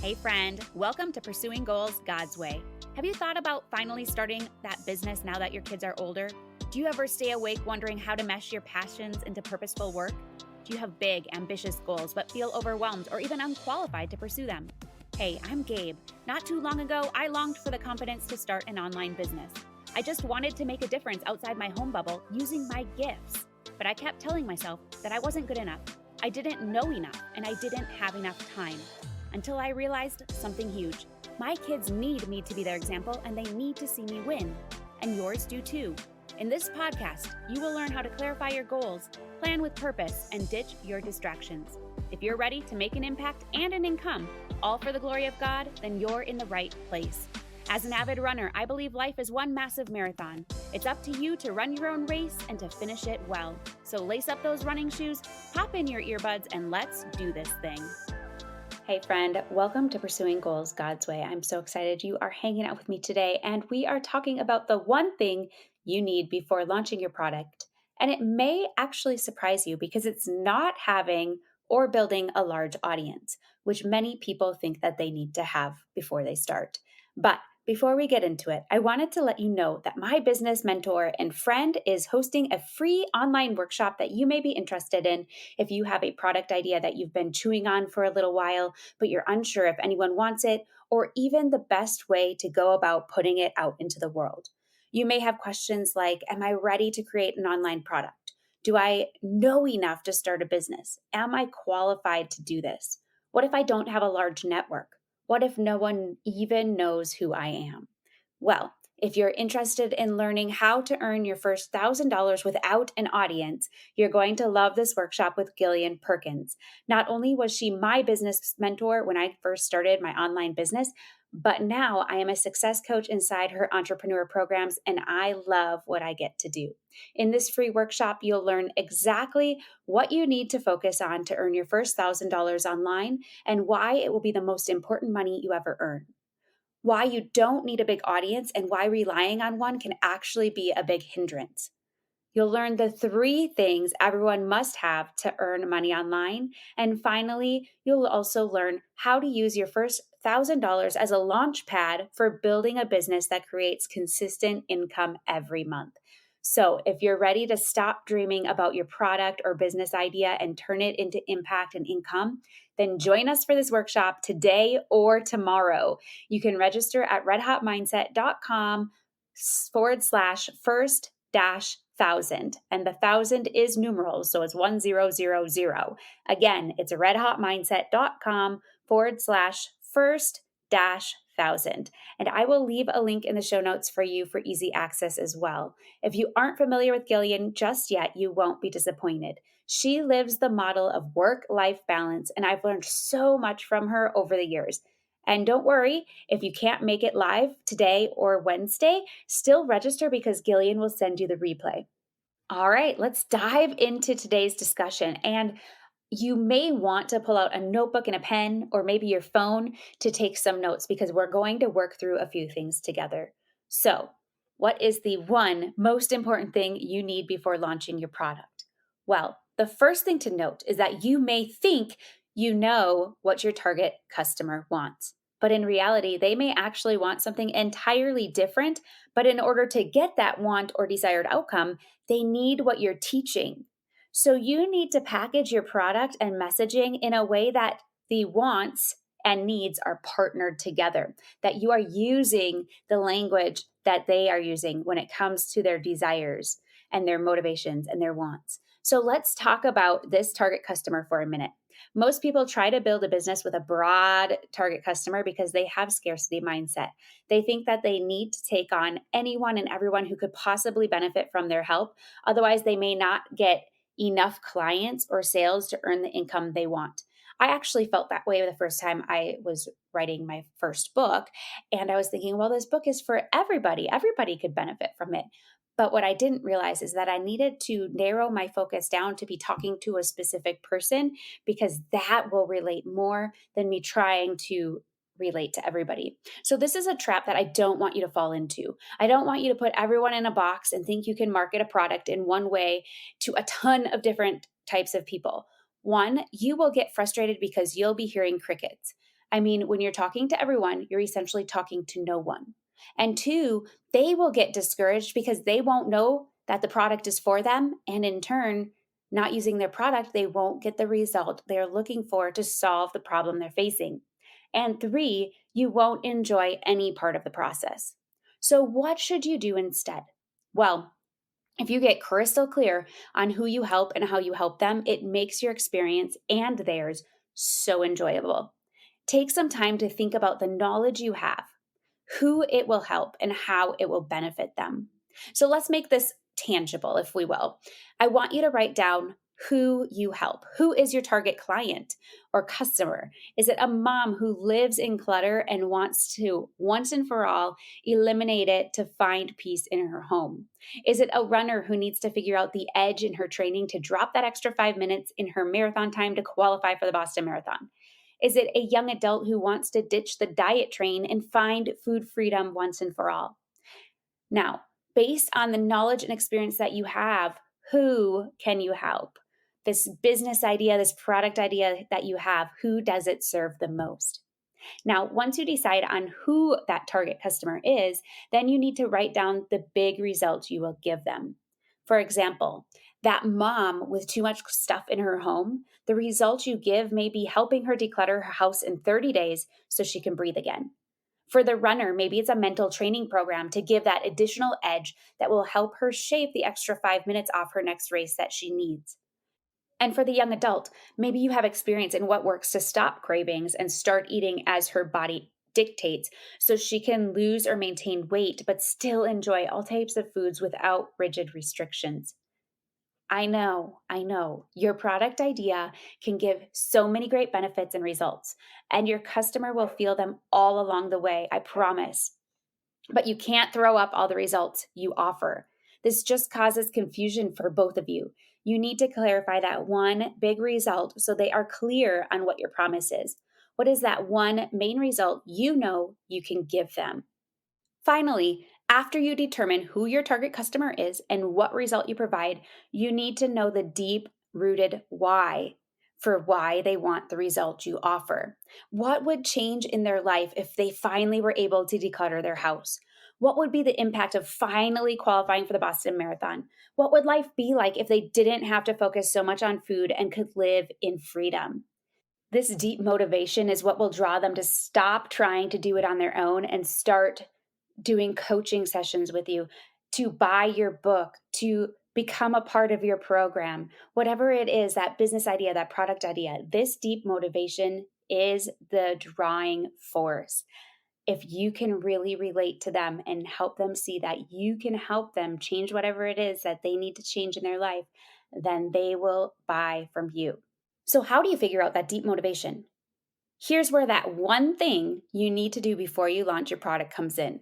Hey friend, welcome to Pursuing Goals God's Way. Have you thought about finally starting that business now that your kids are older? Do you ever stay awake wondering how to mesh your passions into purposeful work? Do you have big, ambitious goals but feel overwhelmed or even unqualified to pursue them? Hey, I'm Gabe. Not too long ago, I longed for the confidence to start an online business. I just wanted to make a difference outside my home bubble using my gifts. But I kept telling myself that I wasn't good enough. I didn't know enough, and I didn't have enough time. Until I realized something huge. My kids need me to be their example, and they need to see me win. And yours do too. In this podcast, you will learn how to clarify your goals, plan with purpose, and ditch your distractions. If you're ready to make an impact and an income, all for the glory of God, then you're in the right place. As an avid runner, I believe life is one massive marathon. It's up to you to run your own race and to finish it well. So lace up those running shoes, pop in your earbuds, and let's do this thing. Hey friend, welcome to Pursuing Goals God's Way. I'm so excited you are hanging out with me today, and we are talking about the one thing you need before launching your product. And it may actually surprise you because it's not having or building a large audience, which many people think that they need to have before they start. But before we get into it, I wanted to let you know that my business mentor and friend is hosting a free online workshop that you may be interested in if you have a product idea that you've been chewing on for a little while, but you're unsure if anyone wants it, or even the best way to go about putting it out into the world. You may have questions like, am I ready to create an online product? Do I know enough to start a business? Am I qualified to do this? What if I don't have a large network? What if no one even knows who I am? Well, if you're interested in learning how to earn your first $1,000 without an audience, you're going to love this workshop with Gillian Perkins. Not only was she my business mentor when I first started my online business, but now I am a success coach inside her entrepreneur programs, and I love what I get to do. In this free workshop, you'll learn exactly what you need to focus on to earn your first $1,000 online and why it will be the most important money you ever earn. Why you don't need a big audience and why relying on one can actually be a big hindrance. You'll learn the 3 things everyone must have to earn money online. And finally, you'll also learn how to use your first $1,000 as a launch pad for building a business that creates consistent income every month. So if you're ready to stop dreaming about your product or business idea and turn it into impact and income, then join us for this workshop today or tomorrow. You can register at redhotmindset.com/first dash 1,000. And the 1,000 is numerals, so it's 1000. Again, it's redhotmindset.com/first dash 1,000. And I will leave a link in the show notes for you for easy access as well. If you aren't familiar with Gillian just yet, you won't be disappointed. She lives the model of work-life balance, and I've learned so much from her over the years. And don't worry, if you can't make it live today or Wednesday, still register because Gillian will send you the replay. All right, let's dive into today's discussion. And you may want to pull out a notebook and a pen or maybe your phone to take some notes because we're going to work through a few things together. So, what is the one most important thing you need before launching your product? Well, the first thing to note is that you may think you know what your target customer wants. But in reality, they may actually want something entirely different. But in order to get that want or desired outcome, they need what you're teaching. So you need to package your product and messaging in a way that the wants and needs are partnered together, that you are using the language that they are using when it comes to their desires and their motivations and their wants. So let's talk about this target customer for a minute. Most people try to build a business with a broad target customer because they have scarcity mindset. They think that they need to take on anyone and everyone who could possibly benefit from their help. Otherwise, they may not get enough clients or sales to earn the income they want. I actually felt that way the first time I was writing my first book. And I was thinking, well, this book is for everybody. Everybody could benefit from it. But what I didn't realize is that I needed to narrow my focus down to be talking to a specific person because that will relate more than me trying to relate to everybody. So this is a trap that I don't want you to fall into. I don't want you to put everyone in a box and think you can market a product in one way to a ton of different types of people. One, you will get frustrated because you'll be hearing crickets. I mean, when you're talking to everyone, you're essentially talking to no one. And two, they will get discouraged because they won't know that the product is for them. And in turn, not using their product, they won't get the result they're looking for to solve the problem they're facing. And three, you won't enjoy any part of the process. So, what should you do instead? Well, if you get crystal clear on who you help and how you help them, it makes your experience and theirs so enjoyable. Take some time to think about the knowledge you have, who it will help, and how it will benefit them. So let's make this tangible, if we will. I want you to write down who you help. Who is your target client or customer? Is it a mom who lives in clutter and wants to, once and for all, eliminate it to find peace in her home? Is it a runner who needs to figure out the edge in her training to drop that extra 5 minutes in her marathon time to qualify for the Boston Marathon? Is it a young adult who wants to ditch the diet train and find food freedom once and for all? Now, based on the knowledge and experience that you have, who can you help? This business idea, this product idea that you have, who does it serve the most? Now, once you decide on who that target customer is, then you need to write down the big results you will give them. For example, that mom with too much stuff in her home, the results you give may be helping her declutter her house in 30 days so she can breathe again. For the runner, maybe it's a mental training program to give that additional edge that will help her shave the extra 5 minutes off her next race that she needs. And for the young adult, maybe you have experience in what works to stop cravings and start eating as her body dictates so she can lose or maintain weight but still enjoy all types of foods without rigid restrictions. I know. Your product idea can give so many great benefits and results, and your customer will feel them all along the way, I promise. But you can't throw up all the results you offer. This just causes confusion for both of you. You need to clarify that one big result so they are clear on what your promise is. What is that one main result you know you can give them? Finally, after you determine who your target customer is and what result you provide, you need to know the deep rooted why for why they want the result you offer. What would change in their life if they finally were able to declutter their house? What would be the impact of finally qualifying for the Boston Marathon? What would life be like if they didn't have to focus so much on food and could live in freedom? This deep motivation is what will draw them to stop trying to do it on their own and start doing coaching sessions with you, to buy your book, to become a part of your program, whatever it is, that business idea, that product idea, this deep motivation is the drawing force. If you can really relate to them and help them see that you can help them change whatever it is that they need to change in their life, then they will buy from you. So, how do you figure out that deep motivation? Here's where that one thing you need to do before you launch your product comes in.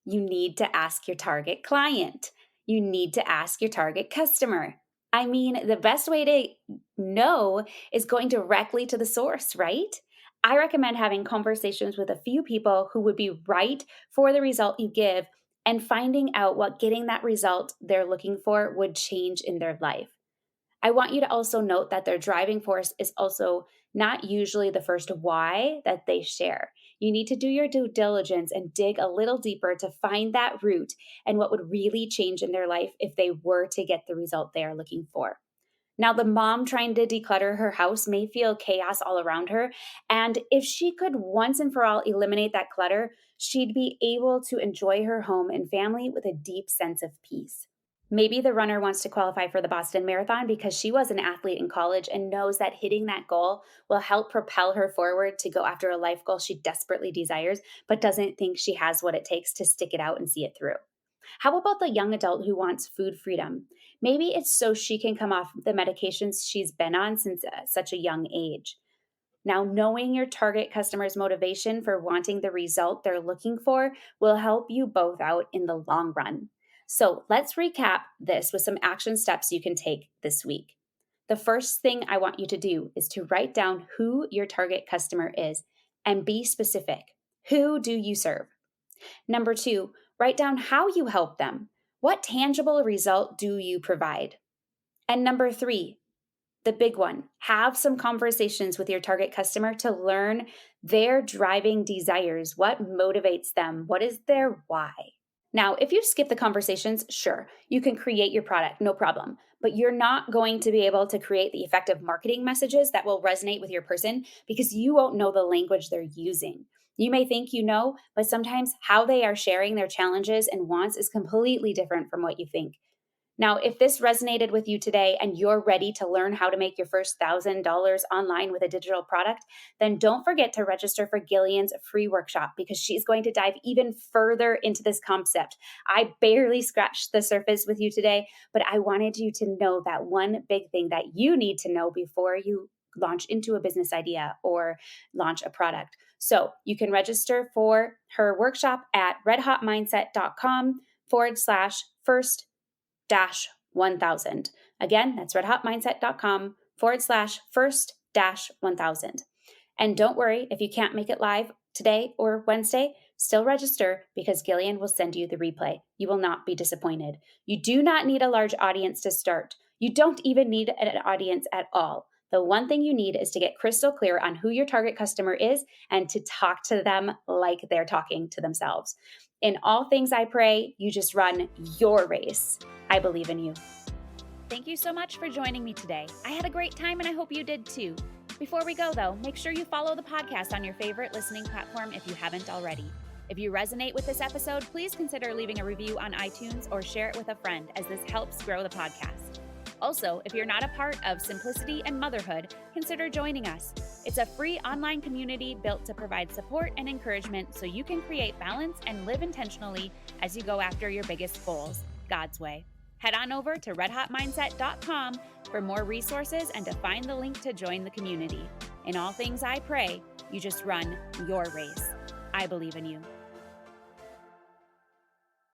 You need to ask your target client. You need to ask your target customer. I mean, the best way to know is going directly to the source, right? I recommend having conversations with a few people who would be right for the result you give and finding out what getting that result they're looking for would change in their life. I want you to also note that their driving force is also not usually the first why that they share. You need to do your due diligence and dig a little deeper to find that root and what would really change in their life if they were to get the result they are looking for. Now, the mom trying to declutter her house may feel chaos all around her. And if she could once and for all eliminate that clutter, she'd be able to enjoy her home and family with a deep sense of peace. Maybe the runner wants to qualify for the Boston Marathon because she was an athlete in college and knows that hitting that goal will help propel her forward to go after a life goal she desperately desires, but doesn't think she has what it takes to stick it out and see it through. How about the young adult who wants food freedom? Maybe it's so she can come off the medications she's been on since such a young age. Now, knowing your target customer's motivation for wanting the result they're looking for will help you both out in the long run. So let's recap this with some action steps you can take this week. The first thing I want you to do is to write down who your target customer is and be specific. Who do you serve? Number two, write down how you help them. What tangible result do you provide? And number three, The big one, have some conversations with your target customer to learn their driving desires. What motivates them? What is their why? Now, if you skip the conversations, sure, you can create your product, no problem. But you're not going to be able to create the effective marketing messages that will resonate with your person because you won't know the language they're using. You may think you know, but sometimes how they are sharing their challenges and wants is completely different from what you think. Now, if this resonated with you today and you're ready to learn how to make your first $1,000 online with a digital product, then don't forget to register for Gillian's free workshop because she's going to dive even further into this concept. I barely scratched the surface with you today, but I wanted you to know that one big thing that you need to know before you launch into a business idea or launch a product. So you can register for her workshop at redhotmindset.com/first 1000. Again, that's redhotmindset.com/first-1000. And don't worry if you can't make it live today or Wednesday, still register because Gillian will send you the replay. You will not be disappointed. You do not need a large audience to start. You don't even need an audience at all. The one thing you need is to get crystal clear on who your target customer is and to talk to them like they're talking to themselves. In all things I pray, you just run your race. I believe in you. Thank you so much for joining me today. I had a great time and I hope you did too. Before we go though, make sure you follow the podcast on your favorite listening platform if you haven't already. If you resonate with this episode, please consider leaving a review on iTunes or share it with a friend as this helps grow the podcast. Also, if you're not a part of Simplicity and Motherhood, consider joining us. It's a free online community built to provide support and encouragement so you can create balance and live intentionally as you go after your biggest goals, God's way. Head on over to redhotmindset.com for more resources and to find the link to join the community. In all things I pray, you just run your race. I believe in you.